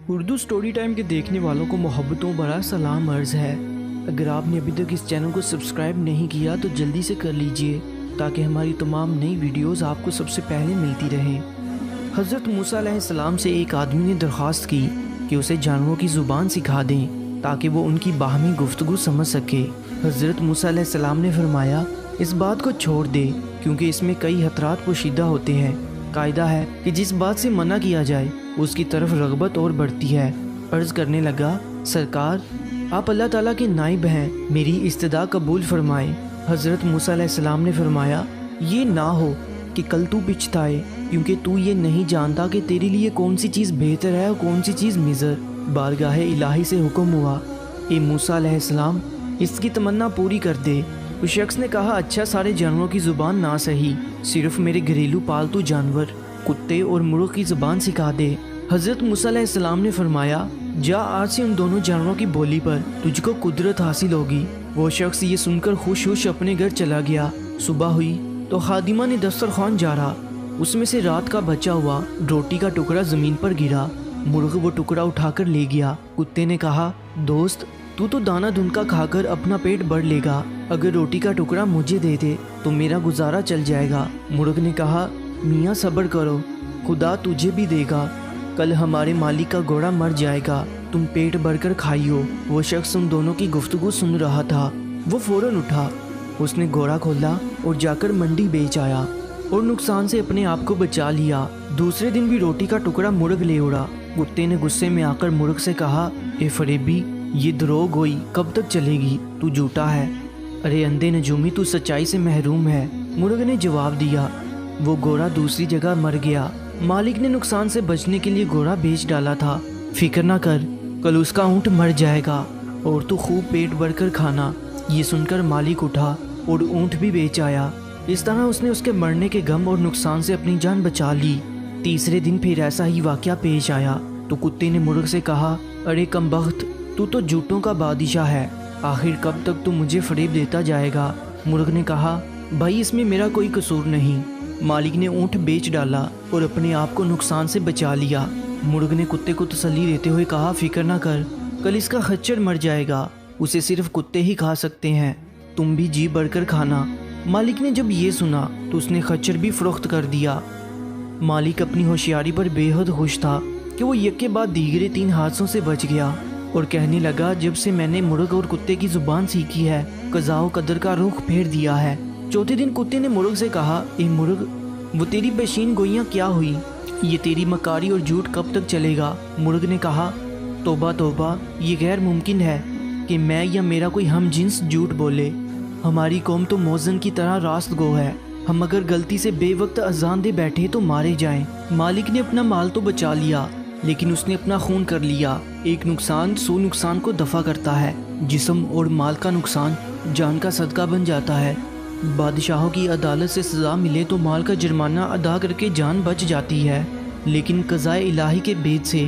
Urdu story time کے دیکھنے والوں کو محبتوں بڑا سلام عرض ہے۔ اگر آپ نے ابھی تک اس چینل کو سبسکرائب نہیں کیا تو جلدی سے کر لیجئے تاکہ ہماری تمام نئی ویڈیوز آپ کو سب سے پہلے ملتی رہیں۔ حضرت موسیٰ علیہ السلام سے ایک آدمی نے درخواست کی کہ اسے جانوروں کی زبان سکھا دیں تاکہ وہ ان کی باہمی گفتگو سمجھ سکے۔ حضرت موسیٰ علیہ السلام نے فرمایا اس بات کو چھوڑ دے کیونکہ اس میں کئی خطرات پوشیدہ ہوتے ہیں۔ قاعدہ ہے کہ جس بات سے منع کیا جائے اس کی طرف رغبت اور بڑھتی ہے۔ عرض کرنے لگا سرکار آپ اللہ تعالیٰ کے نائب ہیں، میری استدعا قبول فرمائیں۔ حضرت موسیٰ علیہ السلام نے فرمایا یہ نہ ہو کہ کل تو پچھتائے کیونکہ تو یہ نہیں جانتا کہ تیرے لیے کون سی چیز بہتر ہے اور کون سی چیز مضر۔ بارگاہ الہی سے حکم ہوا اے موسیٰ علیہ السلام اس کی تمنا پوری کر دے۔ اس شخص نے کہا اچھا سارے جانوروں کی زبان نہ صحیح، صرف میرے گھریلو پالتو جانور کتے اور مرغ کی زبان سکھا دے۔ حضرت موسیٰ علیہ السلام نے فرمایا جا آج سے ان دونوں جانوروں کی بولی پر تجھ کو قدرت حاصل ہوگی۔ وہ شخص یہ سن کر خوش اپنے گھر چلا گیا۔ صبح ہوئی تو خادمہ نے دسترخوان جھاڑا، اس میں سے رات کا بچا ہوا روٹی کا ٹکڑا زمین پر گرا۔ مرغ وہ ٹکڑا اٹھا کر لے گیا۔ کتے نے کہا دوست تو دانہ دھنکا کھا کر اپنا پیٹ بھر لے گا، اگر روٹی کا ٹکڑا مجھے دے دے تو میرا گزارا چل جائے گا۔ مرغ نے کہا میاں صبر کرو، خدا تجھے بھی دے گا، کل ہمارے مالک کا گھوڑا مر جائے گا، تم پیٹ بھر کر کھائیو۔ وہ شخص ان دونوں کی گفتگو سن رہا تھا، وہ فوراً اٹھا، اس نے گھوڑا کھولا اور جا کر منڈی بیچ آیا اور نقصان سے اپنے آپ کو بچا لیا۔ دوسرے دن بھی روٹی کا ٹکڑا مرغ لے اڑا۔ کتے نے غصے میں آ کر مرغ سے کہا اے فریبی یہ دروغ گوئی کب تک چلے گی، تو جھوٹا ہے۔ ارے اندھے نجومی تو سچائی سے محروم ہے۔ مرغ نے جواب دیا وہ گھوڑا دوسری جگہ مر گیا، مالک نے نقصان سے بچنے کے لیے گھوڑا بیچ ڈالا تھا، فکر نہ کر کل اس کا اونٹ مر جائے گا اور تو خوب پیٹ بھر کر کھانا۔ یہ سن کر مالک اٹھا اور اونٹ بھی بیچ آیا۔ اس طرح اس نے اس کے مرنے کے غم اور نقصان سے اپنی جان بچا لی۔ تیسرے دن پھر ایسا ہی واقعہ پیش آیا تو کتے نے مرغ سے کہا ارے کمبخت تو جھوٹوں کا بادشاہ ہے، آخر کب تک تو مجھے فریب دیتا جائے گا۔ مرغ نے کہا بھائی اس میں میرا کوئی قصور نہیں، مالک نے اونٹ بیچ ڈالا اور اپنے آپ کو نقصان سے بچا لیا۔ مرغ نے کتے کو تسلی دیتے ہوئے کہا فکر نہ کر، کل اس کا خچر مر جائے گا، اسے صرف کتے ہی کھا سکتے ہیں، تم بھی جی بھر کر کھانا۔ مالک نے جب یہ سنا تو اس نے خچر بھی فروخت کر دیا۔ مالک اپنی ہوشیاری پر بے حد خوش تھا کہ وہ یک کے بعد دیگرے 3 حادثوں سے بچ گیا اور کہنے لگا جب سے میں نے مرغ اور کتے کی زبان سیکھی ہے قضاء و قدر کا رخ پھیر دیا ہے۔ چوتھے دن کتے نے مرغ سے کہا اے مرغ وہ تیری پیشین گوئیاں کیا ہوئی، یہ تیری مکاری اور جھوٹ کب تک چلے گا؟ مرغ نے کہا توبہ توبہ یہ غیر ممکن ہے کہ میں یا میرا کوئی ہم جنس جھوٹ بولے، ہماری قوم تو موزن کی طرح راست گو ہے، ہم اگر غلطی سے بے وقت اذان دے بیٹھے تو مارے جائیں۔ مالک نے اپنا مال تو بچا لیا لیکن اس نے اپنا خون کر لیا۔ ایک نقصان 100 نقصان کو دفع کرتا ہے، جسم اور مال کا نقصان جان کا صدقہ بن جاتا ہے۔ بادشاہوں کی عدالت سے سزا ملے تو مال کا جرمانہ ادا کر کے جان بچ جاتی ہے، لیکن قضاء الہی کے بید سے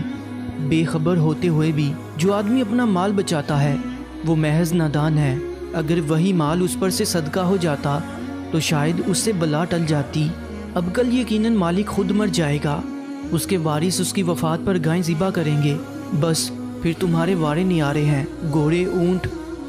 بے خبر ہوتے ہوئے بھی جو آدمی اپنا مال بچاتا ہے وہ محض نادان ہے۔ اگر وہی مال اس پر سے صدقہ ہو جاتا تو شاید اس سے بلا ٹل جاتی۔ اب کل یقیناً مالک خود مر جائے گا، اس کے وارث اس کی وفات پر گائیں ذبح کریں گے، بس پھر تمہارے وارے نیارے ہیں۔ گھوڑے، اونٹ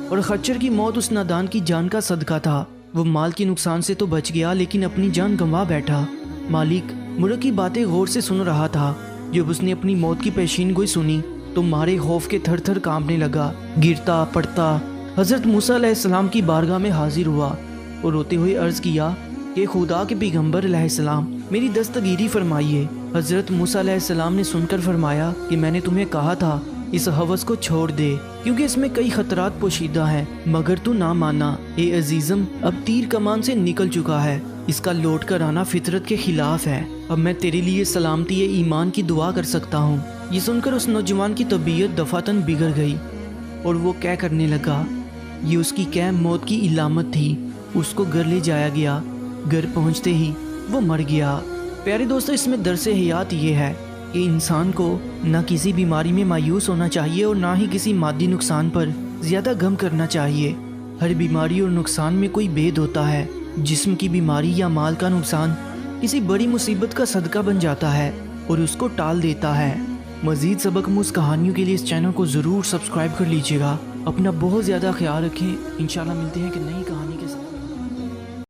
اور خچر کی موت اس نادان کی جان کا صدقہ تھا، وہ مال کے نقصان سے تو بچ گیا لیکن اپنی جان گنوا بیٹھا۔ مالک مرغ کی باتیں غور سے سن رہا تھا، جب اس نے اپنی موت کی پیشین گوئی سنی تو مارے خوف کے تھر تھر کانپنے لگا، گرتا پڑتا حضرت موسیٰ علیہ السلام کی بارگاہ میں حاضر ہوا اور روتے ہوئے عرض کیا کہ خدا کے پیغمبر علیہ السلام میری دستگیری فرمائیے۔ حضرت موسیٰ علیہ السلام نے سن کر فرمایا کہ میں نے تمہیں کہا تھا اس ہوس کو چھوڑ دے کیونکہ اس میں کئی خطرات پوشیدہ ہیں، مگر تو نہ مانا۔ اے عزیزم اب تیر کمان سے نکل چکا ہے، اس کا لوٹ کر آنا فطرت کے خلاف ہے، اب میں تیرے لیے سلامتی ایمان کی دعا کر سکتا ہوں۔ یہ سن کر اس نوجوان کی طبیعت دفعتاً بگڑ گئی اور وہ کہہ کرنے لگا، یہ اس کی کہہ موت کی علامت تھی۔ اس کو گھر لے جایا گیا، گھر پہنچتے ہی وہ مر گیا۔ پیارے دوستو اس میں درس حیات یہ ہے کہ انسان کو نہ کسی بیماری میں مایوس ہونا چاہیے اور نہ ہی کسی مادی نقصان پر زیادہ غم کرنا چاہیے۔ ہر بیماری اور نقصان میں کوئی بید ہوتا ہے۔ جسم کی بیماری یا مال کا نقصان کسی بڑی مصیبت کا صدقہ بن جاتا ہے اور اس کو ٹال دیتا ہے، مزید سبق آموز کہانیوں کے لیے اس چینل کو ضرور سبسکرائب کر لیجیے گا۔ اپنا بہت زیادہ خیال رکھیں، انشاءاللہ ملتے ہیں کہ نئی کہانی